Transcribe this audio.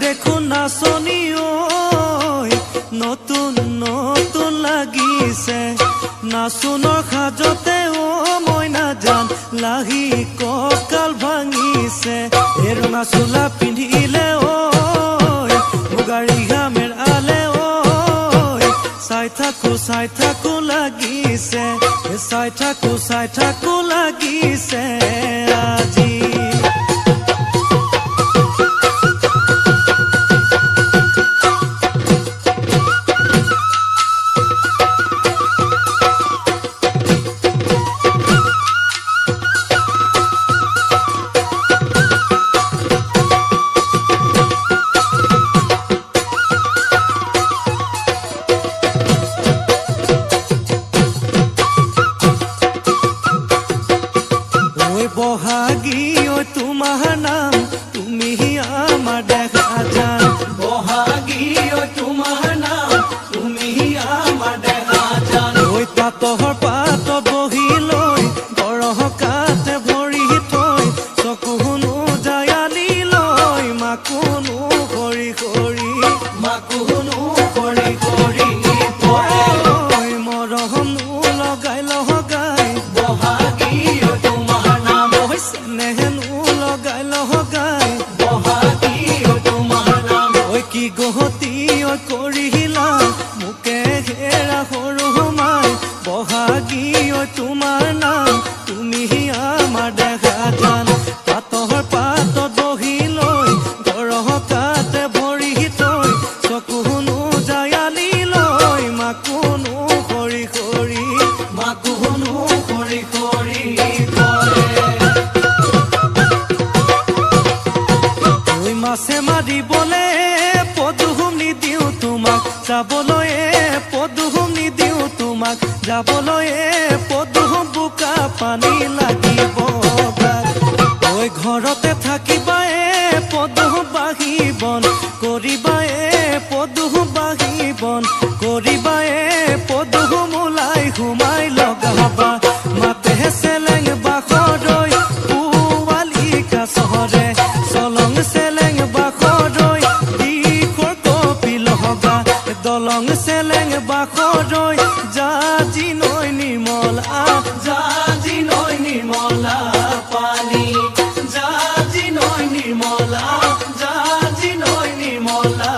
দেখো নাচনি ঐ নতুন নতুন লাগিছে নাচুনৰ সাজতে মইনা জান লাহি কঁকাল ভাঙিছে এৰুঙা চোলা পিন্ধিলে ঐ মুগাৰী ঘামেৰ আলে ঐ চাই থাকো লাগিছে চাই থাকো লাগিছে আজি বহাগী ঐ তোমাৰ নাম তুমি আমাৰ দেখা জান বহাগী ঐ তোমাৰ নাম তুমি আমাৰ দেখা জান ঐ পাত বহি লৈ গৰহ কাতে ভৰি থৈ চকুনো জায়ালি লৈ মাকুনো কৰি মৰহনো লগাই বহাগী কি গহতি কৰিলা মোকে ঘেৰা সৰু মাই বহাগী তোমাৰ নাম তুমি আমাৰ দেখা জান পাতত বহি লৈ গৰহ কাতে ভৰি থৈ চকুনো জায়ালি লৈ মাকুনো কৰি মাছে মাৰিবলে পদুম নিদিওঁ তোমাক যাবলৈ পদুম নিদিওঁ তোমাক যাবলৈ পদুম বোকা পানী লাগিব ঐ ঘৰতে থাকিবা পদুম বাঢ়ি বন কৰিবা পদুম বাঢ়ি বন কৰিবা পদুম ওলাই সোমাই লগাবা মাতে চেলেং বাখৰৈ পোৱালি কাছৰে চলং চেলেং বাখৰৈ দিশৰ কপিল হগা দলং চেলেং বাখৰৈ জাজি নৈ নিৰ্মলা পানী জাজি নৈ নিৰ্মলা